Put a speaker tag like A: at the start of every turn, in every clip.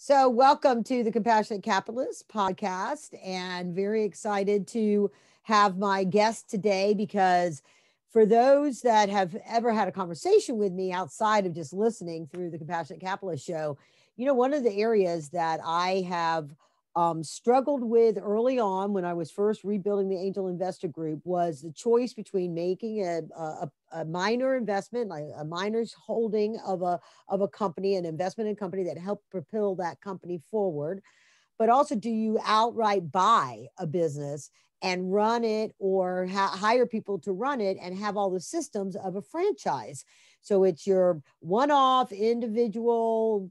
A: So, welcome to the Compassionate Capitalist podcast, and very excited to have my guest today because for those that have ever had a conversation with me outside of just listening through the Compassionate Capitalist show, one of the areas that I have struggled with early on when I was first rebuilding the angel investor group was the choice between making a minor investment, like a minor's holding of a company, an investment in a company that helped propel that company forward. But also, do you outright buy a business and run it, or hire people to run it and have all the systems of a franchise? So it's your one-off individual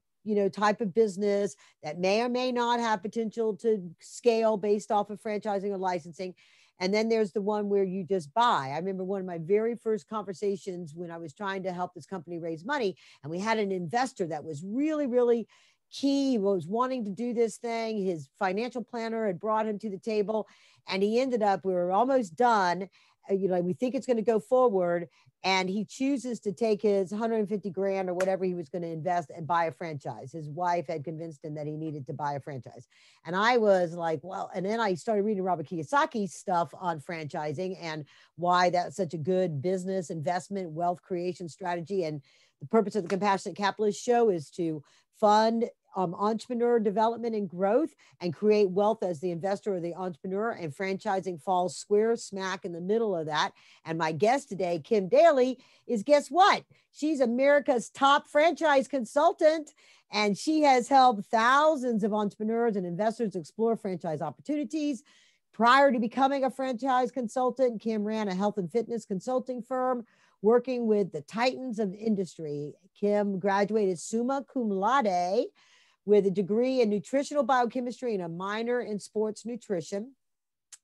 A: type of business that may or may not have potential to scale based off of franchising or licensing. And then there's the one where you just buy. I remember one of my very first conversations when I was trying to help this company raise money, and we had an investor that was really, really key, was wanting to do this thing. His financial planner had brought him to the table, and he ended up, we were almost done. We think it's going to go forward. And he chooses to take his 150 grand or whatever he was going to invest and buy a franchise. His wife had convinced him that he needed to buy a franchise. And I was like, well, and then I started reading Robert Kiyosaki's stuff on franchising and why that's such a good business investment, wealth creation strategy. And the purpose of the Compassionate Capitalist show is to fund entrepreneur development and growth and create wealth as the investor or the entrepreneur, and franchising falls square smack in the middle of that. And my guest today, Kim Daly, is, guess what? She's America's top franchise consultant, and she has helped thousands of entrepreneurs and investors explore franchise opportunities. Prior to becoming a franchise consultant, Kim ran a health and fitness consulting firm working with the titans of industry. Kim graduated summa cum laude with a degree in nutritional biochemistry and a minor in sports nutrition.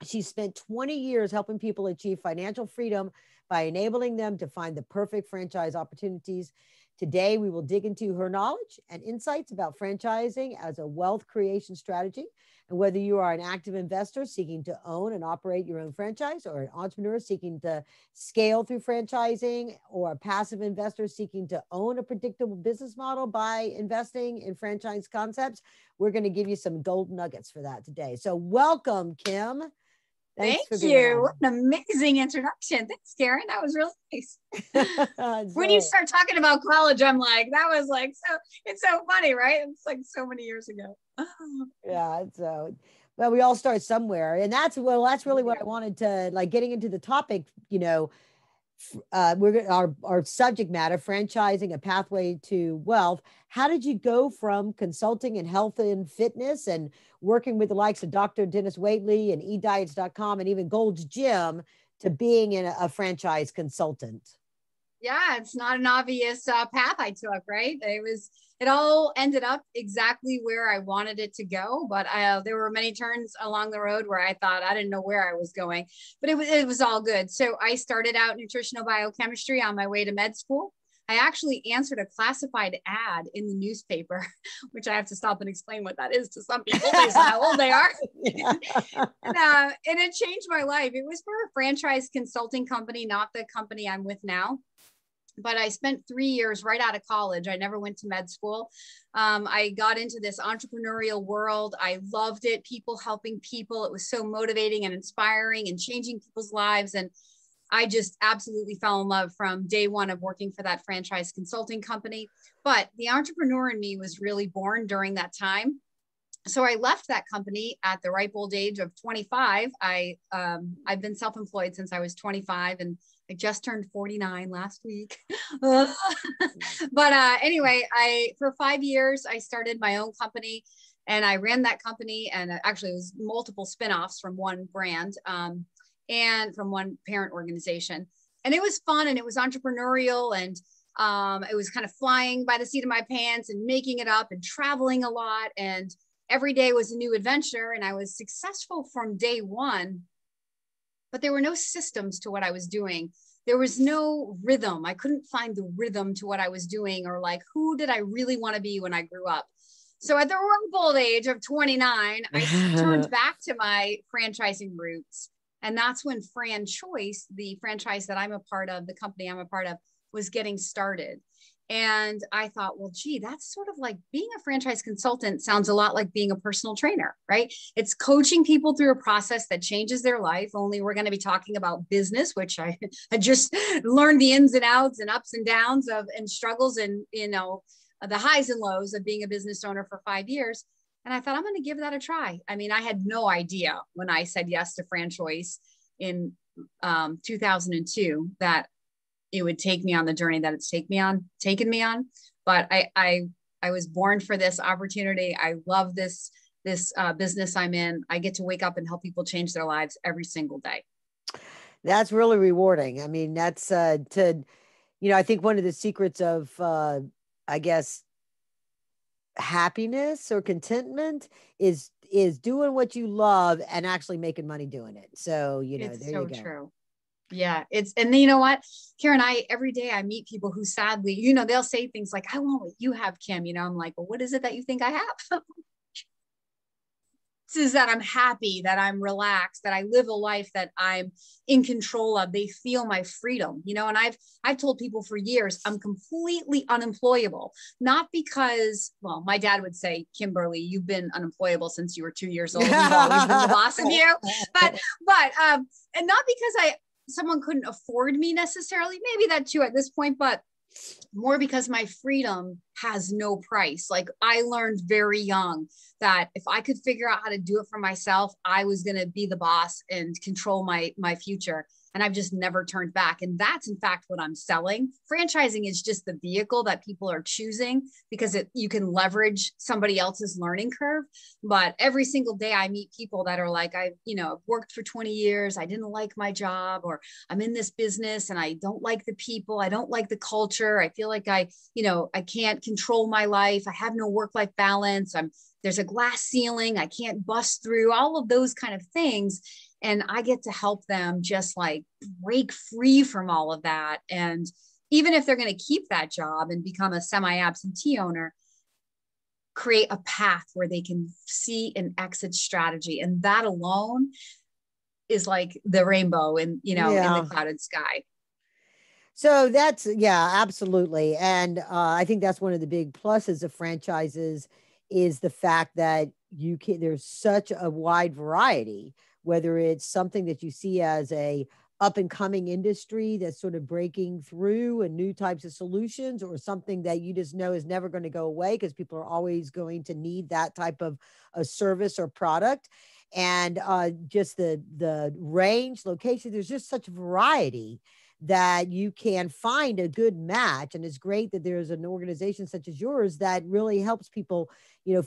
A: She spent 20 years helping people achieve financial freedom by enabling them to find the perfect franchise opportunities. Today, we will dig into her knowledge and insights about franchising as a wealth creation strategy. And whether you are an active investor seeking to own and operate your own franchise, or an entrepreneur seeking to scale through franchising, or a passive investor seeking to own a predictable business model by investing in franchise concepts, we're going to give you some gold nuggets for that today. So welcome, Kim.
B: Thank you. What an amazing introduction. Thanks, Karen. That was really nice. When you start talking about college, I'm like, that was like, it's so funny, right? It's like so many years ago.
A: Yeah. So, well, we all start somewhere. And that's really what I wanted to, like, getting into the topic, our subject matter, franchising, a pathway to wealth. How did you go from consulting in health and fitness and working with the likes of Dr. Dennis Waitley and ediets.com and even Gold's Gym to being a franchise consultant?
B: Yeah, it's not an obvious path I took, right? It all ended up exactly where I wanted it to go, but there were many turns along the road where I thought I didn't know where I was going, but it was all good. So I started out nutritional biochemistry on my way to med school. I actually answered a classified ad in the newspaper, which I have to stop and explain what that is to some people based on how old they are. And it changed my life. It was for a franchise consulting company, not the company I'm with now. But I spent 3 years right out of college. I never went to med school. I got into this entrepreneurial world. I loved it. People helping people. It was so motivating and inspiring and changing people's lives. And I just absolutely fell in love from day one of working for that franchise consulting company. But the entrepreneur in me was really born during that time. So I left that company at the ripe old age of 25. I've been self-employed since I was 25, and I just turned 49 last week. But anyway, for 5 years, I started my own company, and I ran that company. And actually it was multiple spinoffs from one brand and from one parent organization. And it was fun, and it was entrepreneurial, and it was kind of flying by the seat of my pants and making it up and traveling a lot. And every day was a new adventure, and I was successful from day one, but there were no systems to what I was doing. There was no rhythm. I couldn't find the rhythm to what I was doing, or like, who did I really want to be when I grew up? So at the ripe old age of 29, I turned back to my franchising roots. And that's when FranChoice, the franchise that I'm a part of, the company I'm a part of, was getting started. And I thought, well, gee, that's sort of like being a franchise consultant sounds a lot like being a personal trainer, right? It's coaching people through a process that changes their life. Only we're going to be talking about business, which I just learned the ins and outs and ups and downs of and struggles and, the highs and lows of being a business owner for 5 years. And I thought, I'm going to give that a try. I mean, I had no idea when I said yes to FranChoice in 2002 that it would take me on the journey that it's taken me on. But I was born for this opportunity. I love this business I'm in. I get to wake up and help people change their lives every single day.
A: That's really rewarding. I mean, that's I think one of the secrets of, I guess, happiness or contentment is doing what you love and actually making money doing it. So,
B: It's
A: there
B: so
A: you go.
B: true. Yeah, and then you know what, Karen, every day I meet people who sadly, they'll say things like, I want what you have, Kim. I'm like, well, what is it that you think I have? Is that I'm happy, that I'm relaxed, that I live a life that I'm in control of. They feel my freedom, and I've told people for years, I'm completely unemployable, not because, well, my dad would say, Kimberly, you've been unemployable since you were 2 years old. We've always been the boss of you. But, and not because someone couldn't afford me necessarily, maybe that too at this point, but more because my freedom has no price. Like I learned very young that if I could figure out how to do it for myself, I was going to be the boss and control my future. And I've just never turned back. And that's in fact what I'm selling. Franchising is just the vehicle that people are choosing because you can leverage somebody else's learning curve. But every single day I meet people that are like, I've worked for 20 years. I didn't like my job, or I'm in this business and I don't like the people. I don't like the culture. I feel like I can't control my life. I have no work-life balance. There's a glass ceiling. I can't bust through all of those kind of things. And I get to help them just like break free from all of that. And even if they're going to keep that job and become a semi-absentee owner, create a path where they can see an exit strategy. And that alone is like the rainbow in the clouded sky.
A: So that's, yeah, absolutely. And I think that's one of the big pluses of franchises is the fact that there's such a wide variety, whether it's something that you see as a up and coming industry that's sort of breaking through and new types of solutions, or something that you just know is never going to go away because people are always going to need that type of a service or product. And just the range, location, there's just such variety that you can find a good match. And it's great that there's an organization such as yours that really helps people,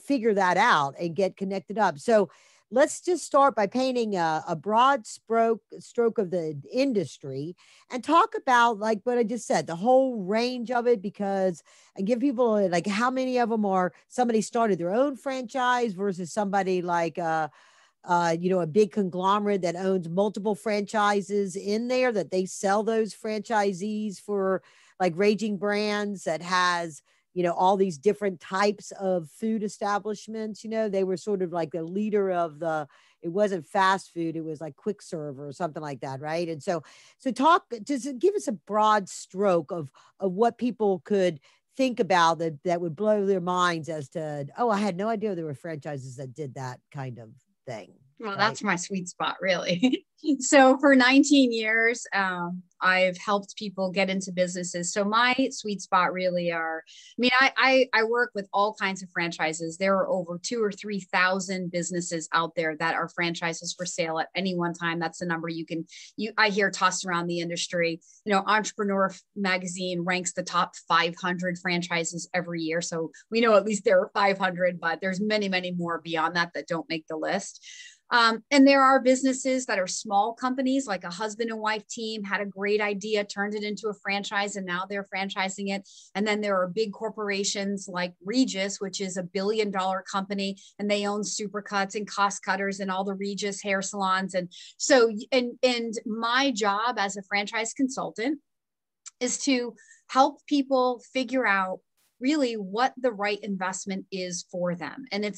A: figure that out and get connected up. So let's just start by painting a broad stroke of the industry and talk about, like what I just said, the whole range of it, because and give people like how many of them are somebody started their own franchise versus somebody like a big conglomerate that owns multiple franchises in there, that they sell those franchisees for like Raging Brands that has, all these different types of food establishments. They were sort of like the leader of it wasn't fast food. It was like quick serve or something like that. Right. And so just give us a broad stroke of what people could think about that would blow their minds as to, oh, I had no idea there were franchises that did that kind of thing.
B: Well,
A: right?
B: That's my sweet spot, really. So for 19 years, I've helped people get into businesses. So my sweet spot really I work with all kinds of franchises. There are over 2,000 or 3,000 businesses out there that are franchises for sale at any one time. That's the number I hear tossed around the industry. Entrepreneur Magazine ranks the top 500 franchises every year. So we know at least there are 500, but there's many, many more beyond that don't make the list. And there are businesses that are small companies, like a husband and wife team had a great idea, turned it into a franchise, and now they're franchising it. And then there are big corporations like Regis, which is $1 billion company, and they own Supercuts and Cost Cutters and all the Regis hair salons. And so, and my job as a franchise consultant is to help people figure out really what the right investment is for them. And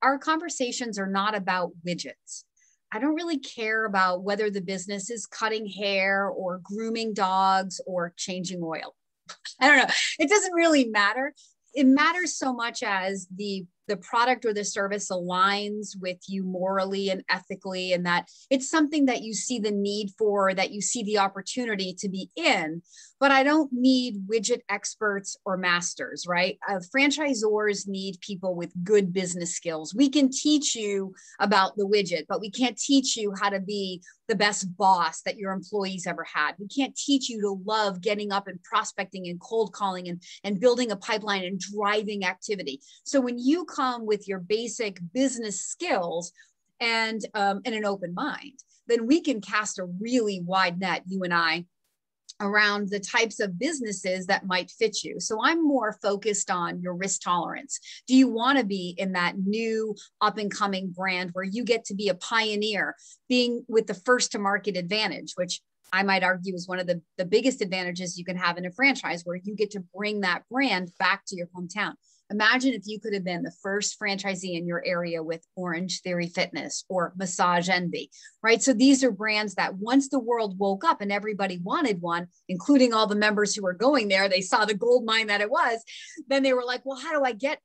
B: our conversations are not about widgets. I don't really care about whether the business is cutting hair or grooming dogs or changing oil. I don't know. It doesn't really matter. It matters so much as the product or the service aligns with you morally and ethically, and that it's something that you see the need for, that you see the opportunity to be in. But I don't need widget experts or masters, right? Franchisors need people with good business skills. We can teach you about the widget, but we can't teach you how to be the best boss that your employees ever had. We can't teach you to love getting up and prospecting and cold calling and building a pipeline and driving activity. So when you come with your basic business skills and an open mind, then we can cast a really wide net, you and I, around the types of businesses that might fit you. So I'm more focused on your risk tolerance. Do you want to be in that new up and coming brand where you get to be a pioneer, being with the first to market advantage, which I might argue is one of the biggest advantages you can have in a franchise, where you get to bring that brand back to your hometown. Imagine if you could have been the first franchisee in your area with Orange Theory Fitness or Massage Envy, right? So these are brands that once the world woke up and everybody wanted one, including all the members who were going there, they saw the gold mine that it was. Then they were like, well, how do I get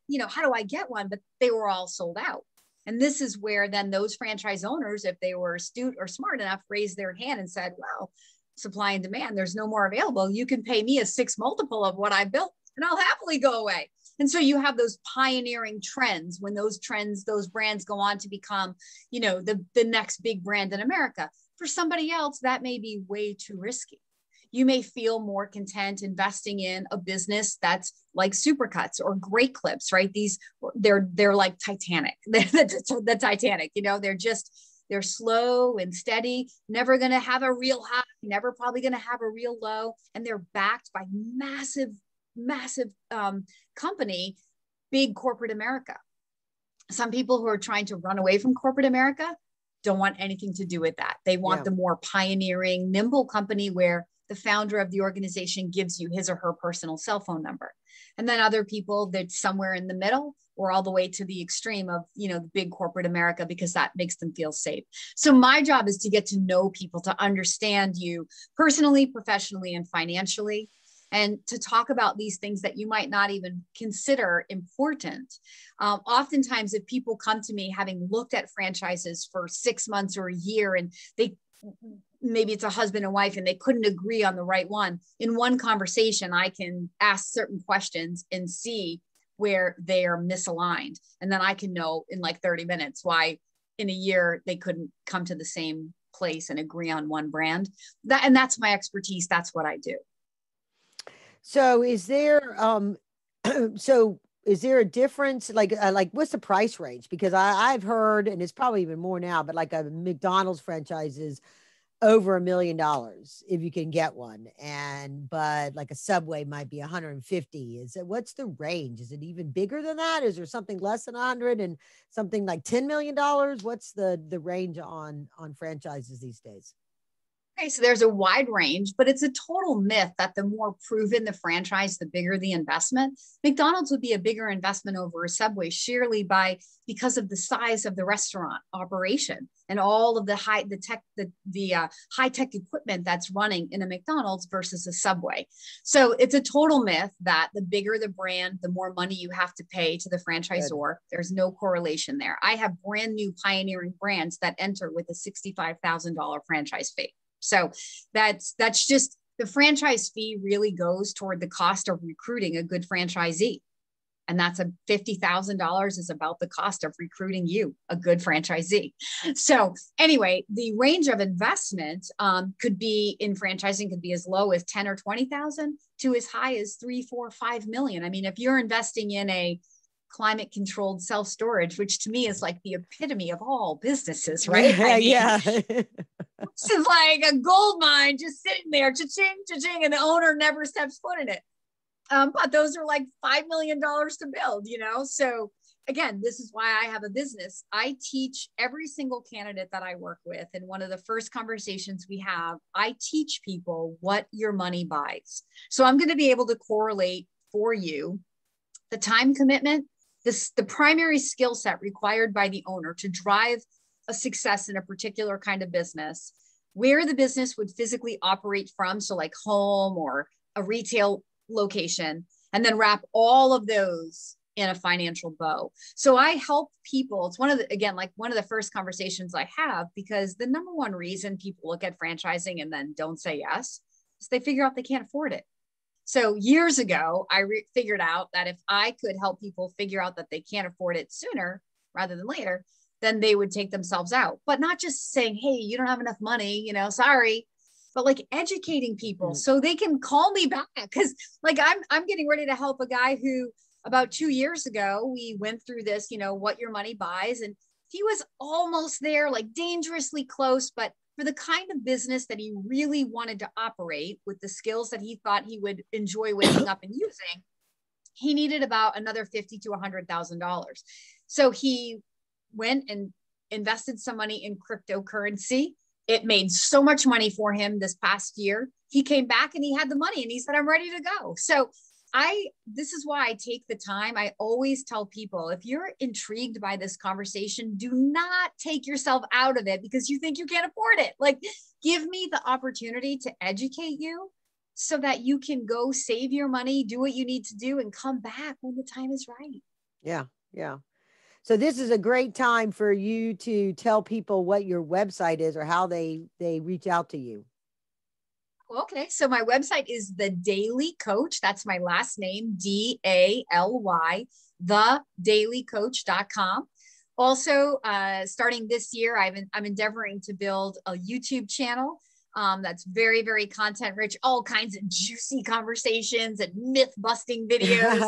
B: one? But they were all sold out. And this is where then those franchise owners, if they were astute or smart enough, raised their hand and said, well, supply and demand, there's no more available. You can pay me a 6 multiple of what I built and I'll happily go away. And so you have those pioneering trends. When those brands go on to become, the next big brand in America. For somebody else, that may be way too risky. You may feel more content investing in a business that's like Supercuts or Great Clips, right? They're like Titanic, the Titanic, they're slow and steady, never going to have a real high, never probably going to have a real low. And they're backed by massive company, big corporate America. Some people who are trying to run away from corporate America don't want anything to do with that. They want the more pioneering, nimble company where the founder of the organization gives you his or her personal cell phone number. And then other people that's somewhere in the middle or all the way to the extreme of, the big corporate America, because that makes them feel safe. So my job is to get to know people, to understand you personally, professionally, and financially, and to talk about these things that you might not even consider important. Oftentimes, if people come to me having looked at franchises for 6 months or a year, and maybe it's a husband and wife and they couldn't agree on the right one, in one conversation, I can ask certain questions and see where they are misaligned. And then I can know in like 30 minutes why in a year they couldn't come to the same place and agree on one brand. And that's my expertise. That's what I do.
A: So is there a difference, like what's the price range? Because I've heard, and it's probably even more now, but like a McDonald's franchise is over $1 million if you can get one. But like a Subway might be 150. What's the range? Is it even bigger than that? Is there something less than 100 and something like $10 million? What's the range on franchises these days?
B: Okay, so there's a wide range, but it's a total myth that the more proven the franchise, the bigger the investment. McDonald's would be a bigger investment over a Subway sheerly because of the size of the restaurant operation and all of the high tech equipment that's running in a McDonald's versus a Subway. So it's a total myth that the bigger the brand, the more money you have to pay to the franchisor. Good. There's no correlation there. I have brand new pioneering brands that enter with a $65,000 franchise fee. So that's just, the franchise fee really goes toward the cost of recruiting a good franchisee. And that's $50,000 is about the cost of recruiting you, a good franchisee. So anyway, the range of investment could be in franchising could be as low as 10 or 20,000 to as high as 3, 4, 5 million. I mean, if you're investing in a climate controlled self-storage, which to me is like the epitome of all businesses, right?
A: Yeah.
B: This is like a gold mine just sitting there, cha-ching, cha-ching, and the owner never steps foot in it. But those are like $5 million to build, So again, this is why I have a business. I teach every single candidate that I work with. And one of the first conversations we have, I teach people what your money buys. So I'm going to be able to correlate for you the time commitment, the primary skill set required by the owner to drive a success in a particular kind of business, where the business would physically operate from. So like home or a retail location, and then wrap all of those in a financial bow. So I help people. It's one of the, again, like one of the first conversations I have, because the number one reason people look at franchising and then don't say yes is they figure out they can't afford it. So years ago, I figured out that if I could help people figure out that they can't afford it sooner rather than later, then they would take themselves out. But not just saying, hey, you don't have enough money, you know, sorry, but like educating people so they can call me back. Cause like I'm getting ready to help a guy who about 2 years ago, we went through this, you know, what your money buys. And he was almost there, like dangerously close, but for the kind of business that he really wanted to operate with the skills that he thought he would enjoy waking up and using, he needed about another $50,000 to $100,000. So he went and invested some money in cryptocurrency. It made so much money for him this past year. He came back and he had the money and he said, I'm ready to go. So this is why I take the time. I always tell people, if you're intrigued by this conversation, do not take yourself out of it because you think you can't afford it. Like, give me the opportunity to educate you so that you can go save your money, do what you need to do, and come back when the time is right.
A: Yeah. Yeah. So this is a great time for you to tell people what your website is or how they reach out to you.
B: Okay, so my website is The Daly Coach. That's my last name, DALY, thedailycoach.com. Also, starting this year, I'm endeavoring to build a YouTube channel that's very, very content rich, all kinds of juicy conversations and myth busting videos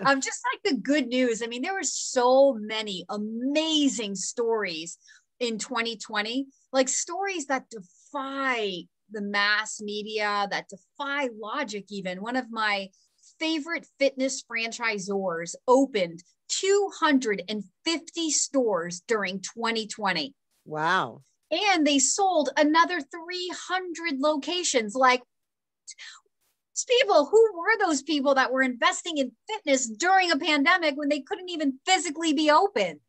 B: and just like the good news. I mean, there were so many amazing stories in 2020, like stories that defy the mass media, that defy logic even. One of my favorite fitness franchisors opened 250 stores during 2020.
A: Wow.
B: And they sold another 300 locations. Like, people, who were those people that were investing in fitness during a pandemic when they couldn't even physically be open?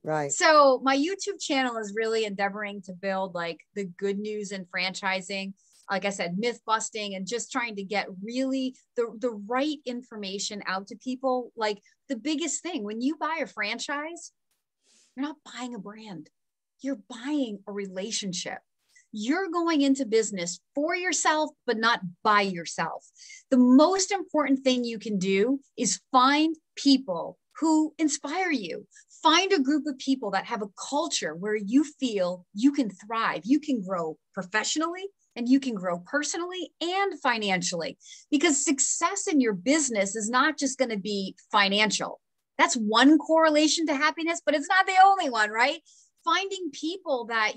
A: Right.
B: So my YouTube channel is really endeavoring to build like the good news in franchising. Like I said, myth busting and just trying to get really the right information out to people. Like, the biggest thing, when you buy a franchise, you're not buying a brand. You're buying a relationship. You're going into business for yourself, but not by yourself. The most important thing you can do is find people who inspire you. Find a group of people that have a culture where you feel you can thrive, you can grow professionally, and you can grow personally and financially. Because success in your business is not just going to be financial. That's one correlation to happiness, but it's not the only one, right? Finding people that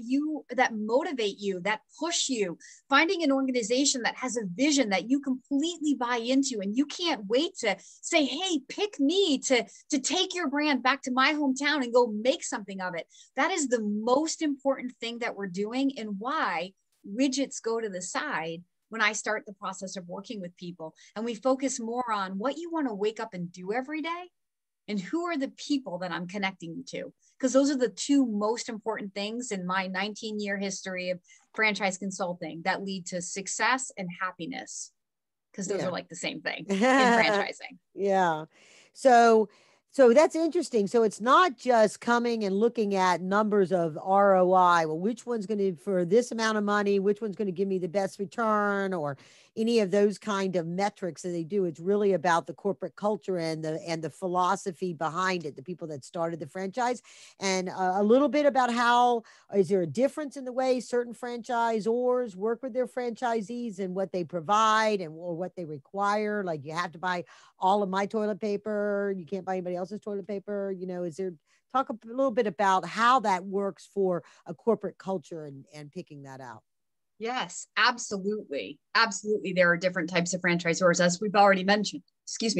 B: motivate you, that push you, finding an organization that has a vision that you completely buy into, and you can't wait to say, hey, pick me to take your brand back to my hometown and go make something of it. That is the most important thing that we're doing, and why widgets go to the side when I start the process of working with people. And we focus more on what you want to wake up and do every day, and who are the people that I'm connecting you to. Because those are the two most important things in my 19-year history of franchise consulting that lead to success and happiness. Because those are like the same thing in franchising.
A: Yeah. So that's interesting. So it's not just coming and looking at numbers of ROI. Well, which one's going to, for this amount of money, which one's going to give me the best return, or any of those kind of metrics that they do. It's really about the corporate culture and the philosophy behind it, the people that started the franchise, and a little bit about how, is there a difference in the way certain franchisors work with their franchisees and what they provide or what they require? Like, you have to buy all of my toilet paper, you can't buy anybody else's toilet paper. Is there, talk a little bit about how that works for a corporate culture and picking that out.
B: Yes, absolutely. Absolutely. There are different types of franchisors, as we've already mentioned.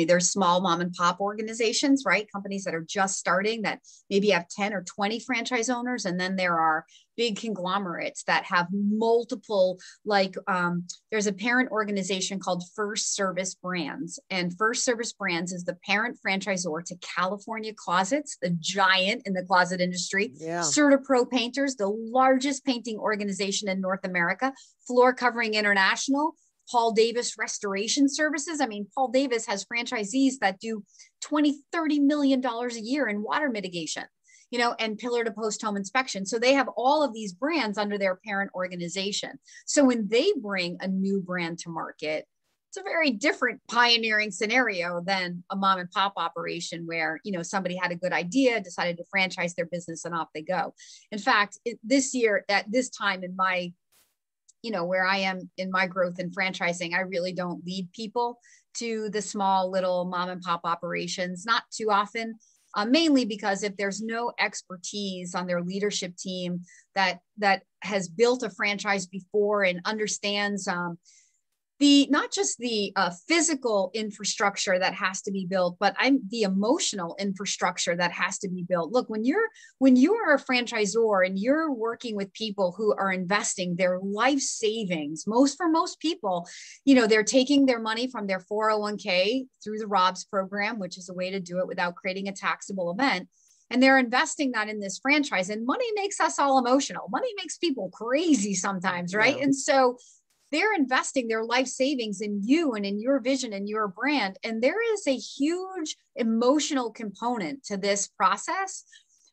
B: There's small mom and pop organizations, right? Companies that are just starting that maybe have 10 or 20 franchise owners. And then there are big conglomerates that have multiple, there's a parent organization called First Service Brands. And First Service Brands is the parent franchisor to California Closets, the giant in the closet industry.
A: Yeah.
B: CertaPro Painters, the largest painting organization in North America. Floor Covering International, Paul Davis Restoration Services. I mean, Paul Davis has franchisees that do $20-30 million a year in water mitigation, you know, and pillar to post home inspection. So they have all of these brands under their parent organization. So when they bring a new brand to market, it's a very different pioneering scenario than a mom and pop operation where, you know, somebody had a good idea, decided to franchise their business, and off they go. In fact, this year, at this time in my, you know, where I am in my growth in franchising, I really don't lead people to the small little mom and pop operations, not too often, mainly because if there's no expertise on their leadership team that has built a franchise before and understands not just the physical infrastructure that has to be built, but the emotional infrastructure that has to be built. Look, when you are a franchisor and you're working with people who are investing their life savings, for most people, you know, they're taking their money from their 401k through the ROBS program, which is a way to do it without creating a taxable event. And they're investing that in this franchise, and money makes us all emotional. Money makes people crazy sometimes, right? Yeah. And so they're investing their life savings in you and in your vision and your brand. And there is a huge emotional component to this process,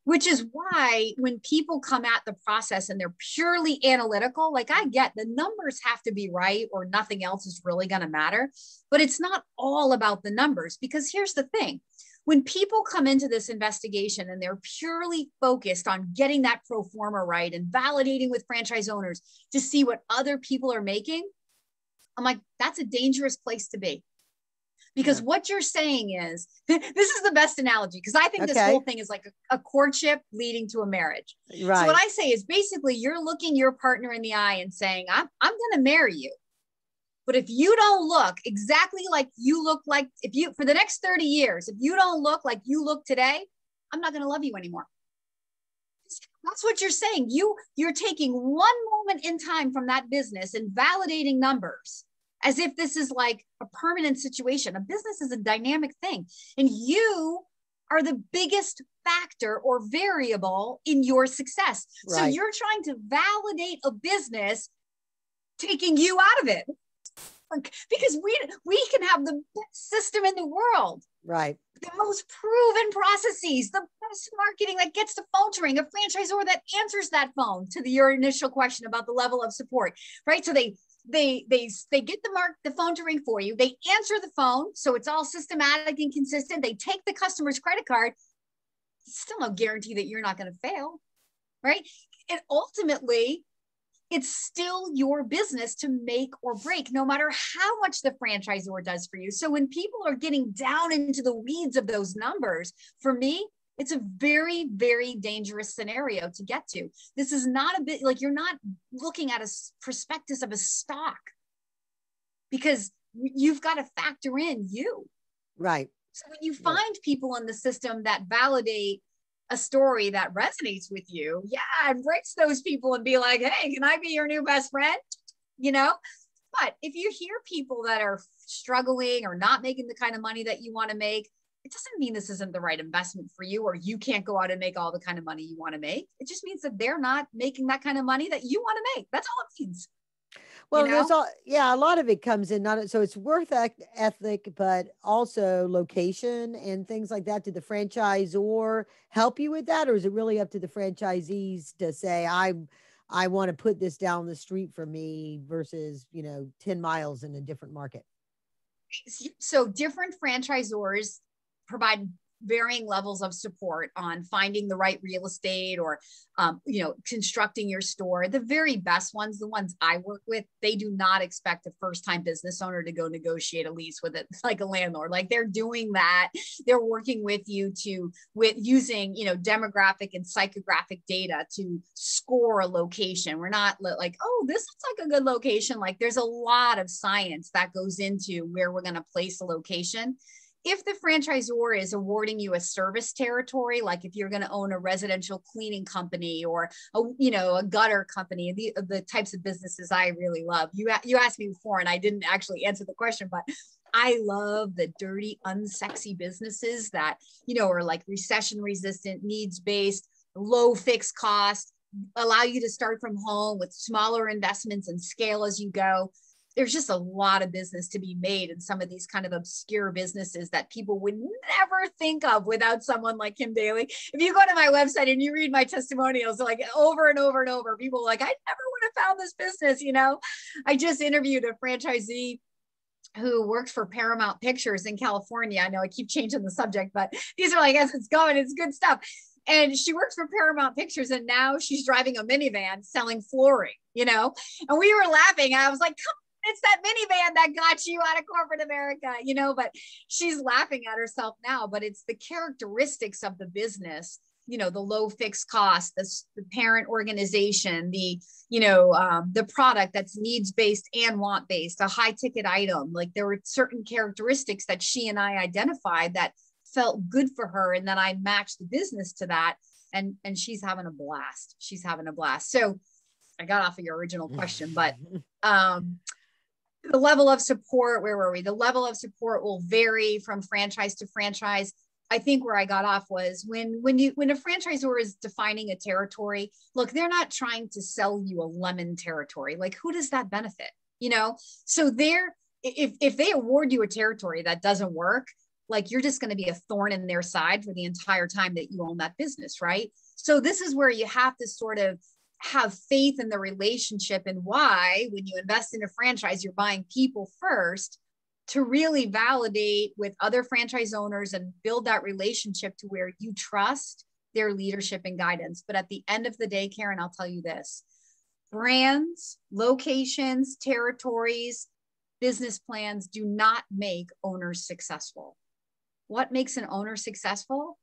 B: which is why when people come at the process and they're purely analytical, like I get the numbers have to be right or nothing else is really going to matter. But it's not all about the numbers, because here's the thing. When people come into this investigation and they're purely focused on getting that pro forma right and validating with franchise owners to see what other people are making, I'm like, that's a dangerous place to be. Because what you're saying is, this is the best analogy, because I think this whole thing is like a courtship leading to a marriage. Right. So what I say is basically you're looking your partner in the eye and saying, I'm going to marry you. But if you don't look exactly like you look like, for the next 30 years, if you don't look like you look today, I'm not going to love you anymore. That's what you're saying. You're taking one moment in time from that business and validating numbers as if this is like a permanent situation. A business is a dynamic thing. And you are the biggest factor or variable in your success. Right. So you're trying to validate a business, taking you out of it. Because we can have the best system in the world, right? The most proven processes, the best marketing that gets the phone to ring, a franchisor that answers that phone to your initial question about the level of support, right? So they get the phone to ring for you. They answer the phone, so it's all systematic and consistent. They take the customer's credit card. It's still no guarantee that you're not going to fail, right? And ultimately, it's still your business to make or break, no matter how much the franchisor does for you. So when people are getting down into the weeds of those numbers, for me, it's a very, very dangerous scenario to get to. This is not a bit like you're not looking at a prospectus of a stock, because you've got to factor in you. Right. So when you find people in the system that validate a story that resonates with you, embrace those people and be like, hey, can I be your new best friend? You know, but if you hear people that are struggling or not making the kind of money that you want to make, it doesn't mean this isn't the right investment for you, or you can't go out and make all the kind of money you want to make. It just means that they're not making that kind of money that you want to make. That's all it means.
A: Well, there's a lot of it comes in, so it's worth ethic, but also location and things like that. Did the franchisor help you with that? Or is it really up to the franchisees to say, I want to put this down the street from me versus, 10 miles in a different market?
B: So different franchisors provide varying levels of support on finding the right real estate or, constructing your store. The very best ones, the ones I work with, they do not expect a first-time business owner to go negotiate a lease with it like a landlord. Like they're doing that. They're working with you with using, demographic and psychographic data to score a location. We're not like, oh, this looks like a good location. Like there's a lot of science that goes into where we're going to place a location. If the franchisor is awarding you a service territory, like if you're going to own a residential cleaning company or a gutter company, the types of businesses I really love. You asked me before and I didn't actually answer the question, but I love the dirty, unsexy businesses that, are like recession resistant, needs based, low fixed cost, allow you to start from home with smaller investments and scale as you go. there's just a lot of business to be made in some of these kind of obscure businesses that people would never think of without someone like Kim Daly. If you go to my website and you read my testimonials, like over and over and over, people are like, I never would have found this business. You know, I just interviewed a franchisee who works for Paramount Pictures in California. I know I keep changing the subject, but these are like, as it's going, it's good stuff. And she works for Paramount Pictures, and now she's driving a minivan selling flooring, you know? And we were laughing. I was like, come on, it's that minivan that got you out of corporate America, you know? But she's laughing at herself now, but it's the characteristics of the business, you know, the low fixed cost, the parent organization, the, you know, the product that's needs-based and want-based, a high ticket item. Like there were certain characteristics that she and I identified that felt good for her, and then I matched the business to that, and she's having a blast. She's having a blast. So I got off of your original question, but the level of support, where were we? The level of support will vary from franchise to franchise. I think where I got off was when a franchisor is defining a territory, look, they're not trying to sell you a lemon territory. Like, who does that benefit? You know, so if they award you a territory that doesn't work, like you're just going to be a thorn in their side for the entire time that you own that business, right? So this is where you have to sort of have faith in the relationship, and why, when you invest in a franchise, you're buying people first to really validate with other franchise owners and build that relationship to where you trust their leadership and guidance. But at the end of the day, Karen, I'll tell you this: brands, locations, territories, business plans do not make owners successful. What makes an owner successful?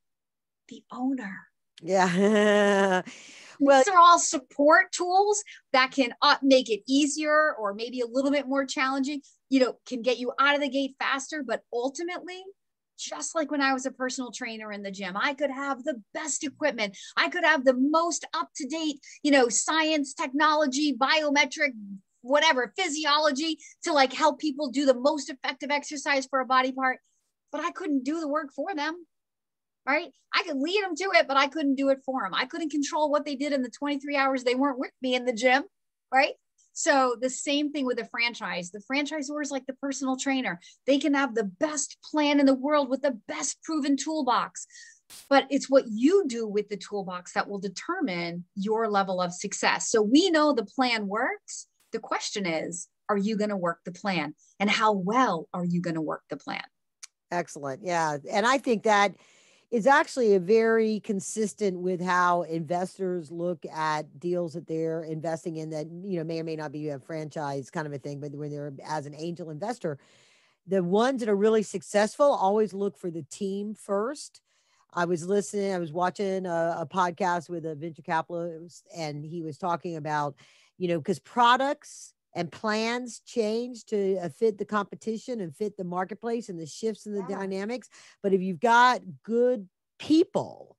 B: The owner.
A: Yeah. Well,
B: these are all support tools that can make it easier, or maybe a little bit more challenging, you know, can get you out of the gate faster. But ultimately, just like when I was a personal trainer in the gym, I could have the best equipment. I could have the most up-to-date, you know, science, technology, biometric, whatever, physiology to like help people do the most effective exercise for a body part. But I couldn't do the work for them, right? I could lead them to it, but I couldn't do it for them. I couldn't control what they did in the 23 hours they weren't with me in the gym, right? So the same thing with a franchise. The franchisor is like the personal trainer. They can have the best plan in the world with the best proven toolbox, but it's what you do with the toolbox that will determine your level of success. So we know the plan works. The question is, are you going to work the plan? And how well are you going to work the plan?
A: Excellent. Yeah. And I think that is actually a very consistent with how investors look at deals that they're investing in that, you know, may or may not be a franchise kind of a thing, but when they're as an angel investor, the ones that are really successful always look for the team first. I was watching a podcast with a venture capitalist, and he was talking about, you know, because products and plans change to fit the competition and fit the marketplace and the shifts in the dynamics. But if you've got good people,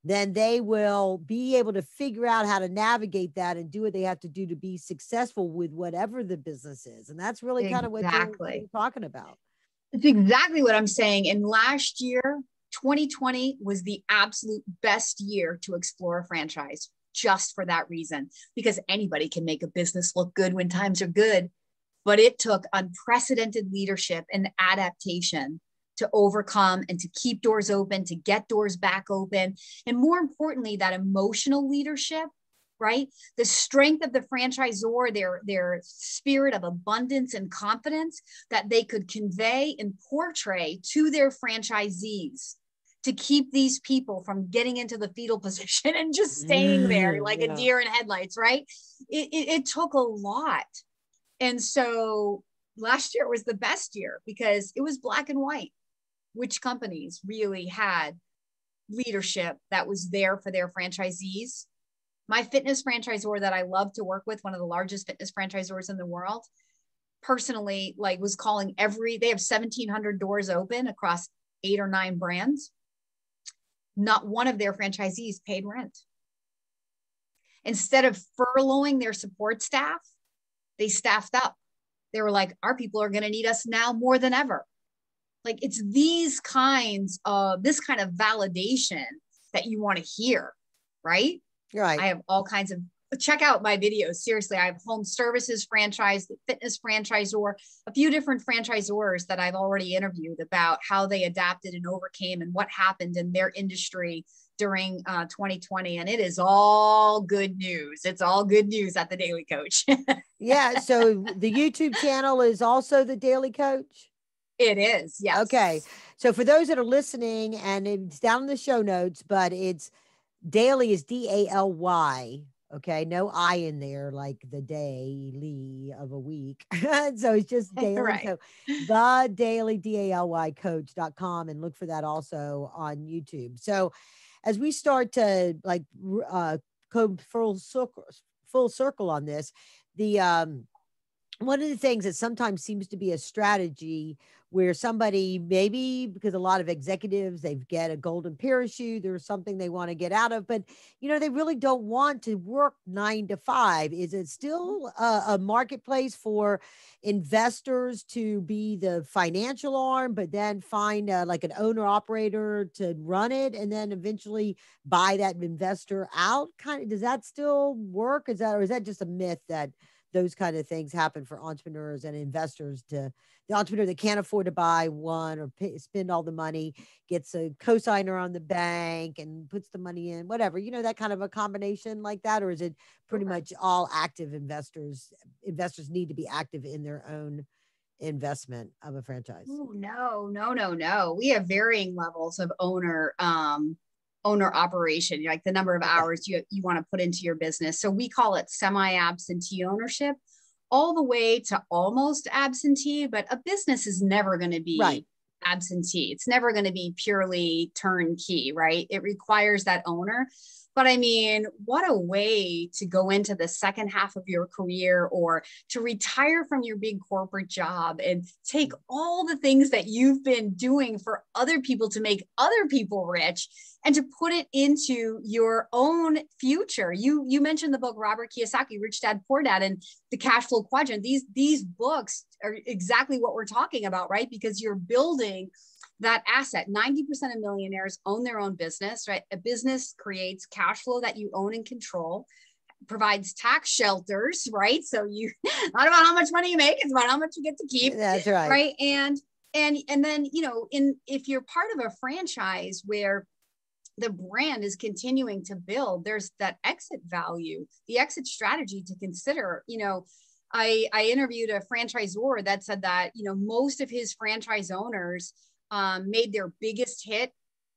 A: then they will be able to figure out how to navigate that and do what they have to do to be successful with whatever the business is. And that's really kind of what you're talking about.
B: It's exactly what I'm saying. And last year, 2020 was the absolute best year to explore a franchise, just for that reason, because anybody can make a business look good when times are good. But it took unprecedented leadership and adaptation to overcome and to keep doors open, to get doors back open. And more importantly, that emotional leadership, right? The strength of the franchisor, their spirit of abundance and confidence that they could convey and portray to their franchisees to keep these people from getting into the fetal position and just staying there like a deer in headlights, right? It took a lot. And so last year was the best year because it was black and white, which companies really had leadership that was there for their franchisees. My fitness franchisor that I love to work with, one of the largest fitness franchisors in the world, personally, like was calling they have 1,700 doors open across 8 or 9 brands. Not one of their franchisees paid rent. Instead of furloughing their support staff, they staffed up. They were like, our people are going to need us now more than ever. Like it's this kind of validation that you want to hear, right?
A: Right.
B: I have all kinds of check out my videos. Seriously, I have home services franchise, fitness franchisor, a few different franchisors that I've already interviewed about how they adapted and overcame and what happened in their industry during 2020. And it is all good news. It's all good news at the Daily Coach.
A: Yeah. So the YouTube channel is also the Daily Coach.
B: It is. Yes.
A: Okay. So for those that are listening, and it's down in the show notes, but it's Daily is Daly. Okay. No I in there, like the daily of a week. So it's just Daily.
B: Right.
A: So the Daily, Daly coach.com, and look for that also on YouTube. So as we start to like go full circle on this, the one of the things that sometimes seems to be a strategy where somebody, maybe because a lot of executives, they get a golden parachute, there's something they want to get out of, but they really don't want to work 9 to 5. Is it still a marketplace for investors to be the financial arm, but then find like an owner operator to run it and then eventually buy that investor out? Kind of, does that still work? Or is that just a myth that those kind of things happen for entrepreneurs and investors? To the entrepreneur that can't afford to buy one or spend all the money, gets a cosigner on the bank and puts the money in, whatever, that kind of a combination like that? Or is it pretty much all active investors? Investors need to be active in their own investment of a franchise?
B: Ooh, no. We have varying levels of owner operation, like the number of hours you want to put into your business. So we call it semi-absentee ownership, all the way to almost absentee. But a business is never going to be absentee. It's never going to be purely turnkey, right? It requires that owner. But I mean, what a way to go into the second half of your career, or to retire from your big corporate job and take all the things that you've been doing for other people to make other people rich, and to put it into your own future. You mentioned the book Robert Kiyosaki, Rich Dad Poor Dad, and the Cash Flow Quadrant. These books are exactly what we're talking about, right? Because you're building that asset. 90% of millionaires own their own business, right? A business creates cash flow that you own and control, provides tax shelters, right? So not about how much money you make, it's about how much you get to keep.
A: That's right.
B: Right. And then, if you're part of a franchise where the brand is continuing to build, there's that exit value, the exit strategy to consider. I interviewed a franchisor that said that, most of his franchise owners made their biggest hit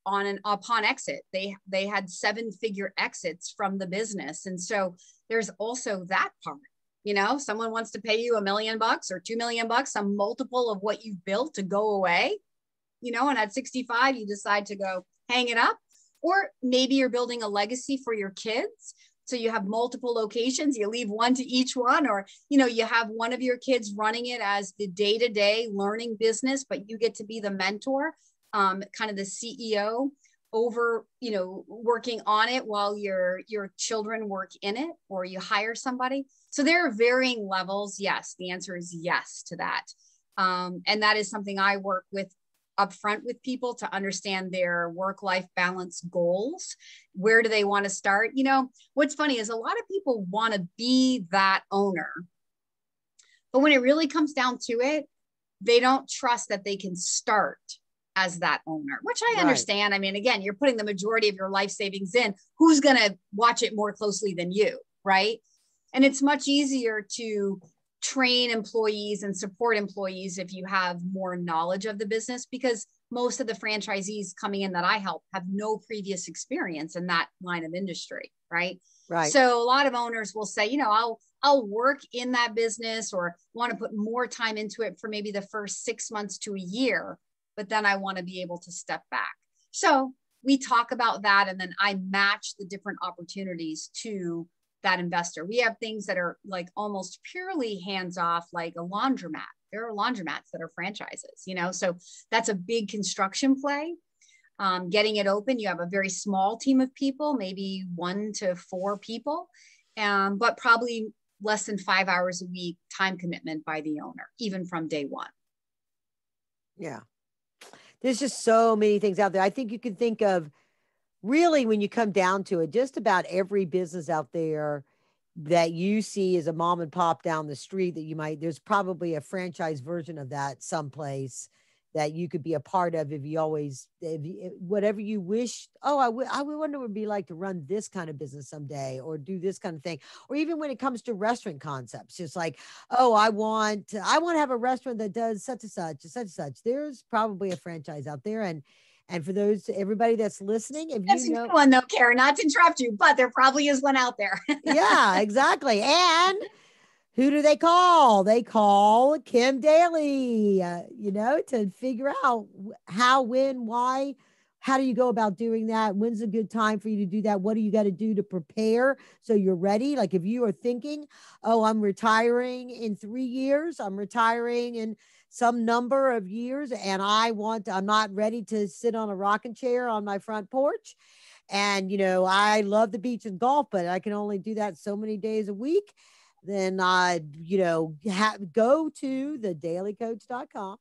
B: upon exit. They had 7-figure exits from the business. And so there's also that part. Someone wants to pay you $1 million or $2 million, some multiple of what you've built, to go away, and at 65, you decide to go hang it up. Or maybe you're building a legacy for your kids. So you have multiple locations, you leave one to each one, or, you have one of your kids running it as the day-to-day learning business, but you get to be the mentor, kind of the CEO over, working on it while your children work in it, or you hire somebody. So there are varying levels. Yes. The answer is yes to that. And that is something I work with upfront with people, to understand their work-life balance goals. Where do they want to start? What's funny is a lot of people want to be that owner, but when it really comes down to it, they don't trust that they can start as that owner, which I understand. I mean, again, you're putting the majority of your life savings in. Who's going to watch it more closely than you, right? And it's much easier to train employees and support employees if you have more knowledge of the business, because most of the franchisees coming in that I help have no previous experience in that line of industry, right?
A: Right.
B: So a lot of owners will say, I'll work in that business, or want to put more time into it for maybe the first 6 months to a year, but then I want to be able to step back. So we talk about that, and then I match the different opportunities to that investor. We have things that are like almost purely hands-off, like a laundromat. There are laundromats that are franchises, so that's a big construction play. Getting it open, you have a very small team of people, maybe 1 to 4 people, but probably less than 5 hours a week time commitment by the owner, even from day one.
A: Yeah. There's just so many things out there. I think you can think of, really, when you come down to it, just about every business out there that you see as a mom and pop down the street that there's probably a franchise version of that someplace that you could be a part of whatever you wish. Oh, I would wonder what it would be like to run this kind of business someday or do this kind of thing. Or even when it comes to restaurant concepts, just like, oh, I want to have a restaurant that does such and such and such and such. There's probably a franchise out there. And for everybody that's listening, if
B: That's
A: you
B: a
A: know,
B: good one though, Karen, not to interrupt you, but there probably is one out there.
A: yeah, exactly. And who do they call? They call Kim Daly, to figure out how, when, why, how do you go about doing that? When's a good time for you to do that? What do you got to do to prepare so you're ready? Like if you are thinking, oh, I'm retiring in 3 years, I'm retiring in some number of years, and I'm not ready to sit on a rocking chair on my front porch. And, I love the beach and golf, but I can only do that so many days a week. Then go to thedailycoach.com,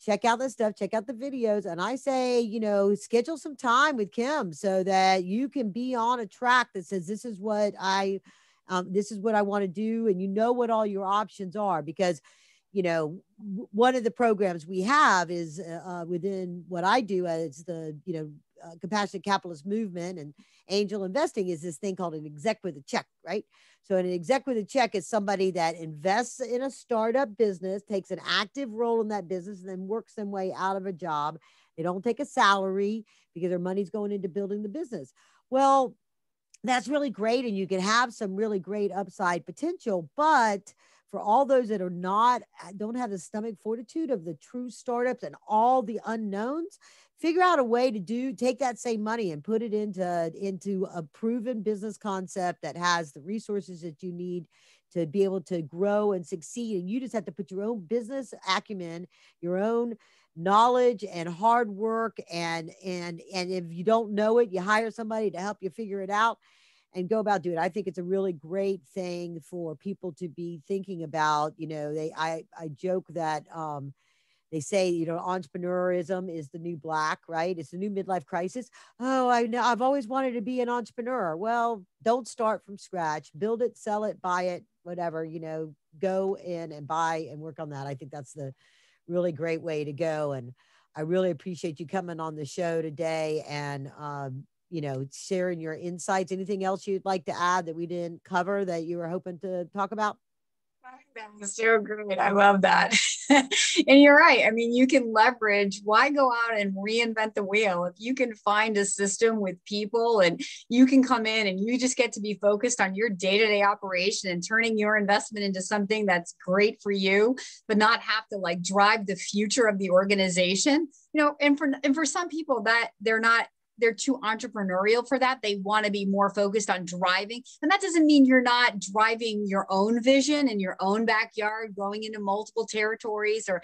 A: check out this stuff, check out the videos. And I say, schedule some time with Kim so that you can be on a track that says, this is what I want to do. And you know what all your options are, because one of the programs we have is within what I do as the, compassionate capitalist movement and angel investing, is this thing called an exec with a check, right? So an exec with a check is somebody that invests in a startup business, takes an active role in that business, and then works their way out of a job. They don't take a salary because their money's going into building the business. Well, that's really great. And you can have some really great upside potential, but for all those that don't have the stomach fortitude of the true startups and all the unknowns, figure out a way to take that same money and put it into a proven business concept that has the resources that you need to be able to grow and succeed. And you just have to put your own business acumen, your own knowledge and hard work. And if you don't know it, you hire somebody to help you figure it out and go about doing it. I think it's a really great thing for people to be thinking about. I joke that they say, entrepreneurism is the new black, right? It's the new midlife crisis. Oh, I know, I've always wanted to be an entrepreneur. Well, don't start from scratch. Build it, sell it, buy it, whatever, go in and buy and work on that. I think that's the really great way to go. And I really appreciate you coming on the show today and, sharing your insights. Anything else you'd like to add that we didn't cover that you were hoping to talk about?
B: That was so great. I love that. And you're right. I mean, you can leverage, why go out and reinvent the wheel? If you can find a system with people and you can come in and you just get to be focused on your day-to-day operation and turning your investment into something that's great for you, but not have to like drive the future of the organization, and for some people that they're too entrepreneurial for that. They want to be more focused on driving. And that doesn't mean you're not driving your own vision in your own backyard, going into multiple territories or,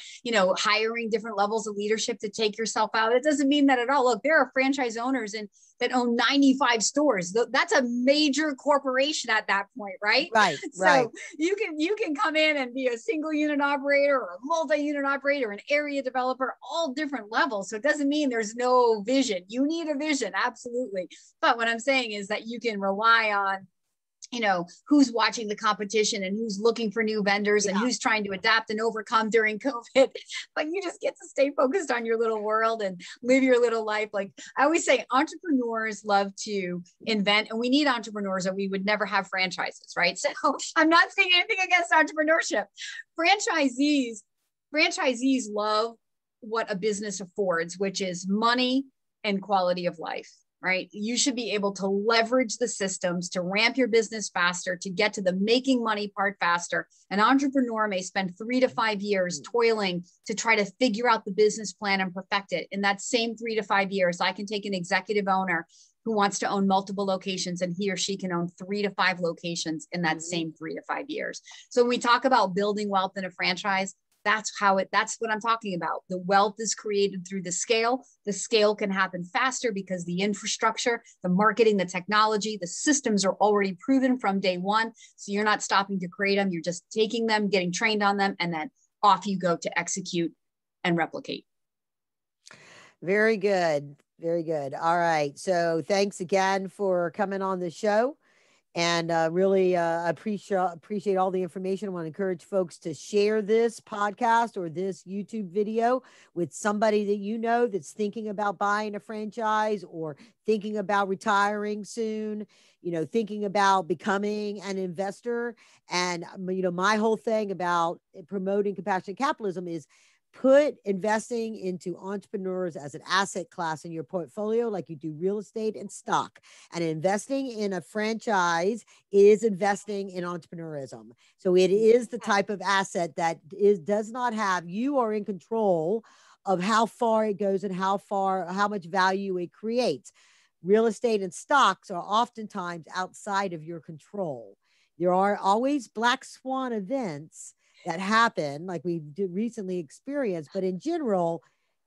B: hiring different levels of leadership to take yourself out. It doesn't mean that at all. Look, there are franchise owners that own 95 stores. That's a major corporation at that point, right?
A: Right.
B: So you can come in and be a single unit operator or a multi-unit operator, an area developer, all different levels. So it doesn't mean there's no vision. You need a vision, absolutely. But what I'm saying is that you can rely on who's watching the competition and who's looking for new vendors and who's trying to adapt and overcome during COVID. But you just get to stay focused on your little world and live your little life. Like I always say, entrepreneurs love to invent, and we need entrepreneurs or we would never have franchises, right? So I'm not saying anything against entrepreneurship. Franchisees love what a business affords, which is money and quality of life. Right? You should be able to leverage the systems to ramp your business faster, to get to the making money part faster. An entrepreneur may spend 3 to 5 years toiling to try to figure out the business plan and perfect it. In that same 3 to 5 years, I can take an executive owner who wants to own multiple locations and he or she can own 3 to 5 locations in that same 3 to 5 years. So when we talk about building wealth in a franchise, that's what I'm talking about. The wealth is created through the scale. The scale can happen faster because the infrastructure, the marketing, the technology, the systems are already proven from day one. So you're not stopping to create them. You're just taking them, getting trained on them, and then off you go to execute and replicate.
A: Very good. Very good. All right. So thanks again for coming on the show. And really appreciate all the information. I want to encourage folks to share this podcast or this YouTube video with somebody that you know that's thinking about buying a franchise or thinking about retiring soon, thinking about becoming an investor. And, my whole thing about promoting compassionate capitalism is put investing into entrepreneurs as an asset class in your portfolio, like you do real estate and stock. And investing in a franchise is investing in entrepreneurism. So it is the type of asset that does not have, you are in control of how far it goes and how much value it creates. Real estate and stocks are oftentimes outside of your control. There are always black swan events that happen, like we recently experienced, but in general,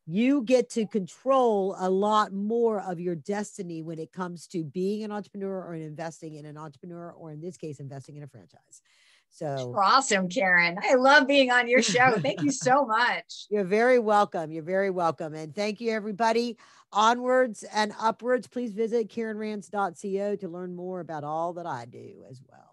A: you get to control a lot more of your destiny when it comes to being an entrepreneur or investing in an entrepreneur, or in this case, investing in a franchise. So
B: awesome, Karen. I love being on your show. Thank you so much.
A: You're very welcome. You're very welcome. And thank you, everybody. Onwards and upwards. Please visit KarenRands.co to learn more about all that I do as well.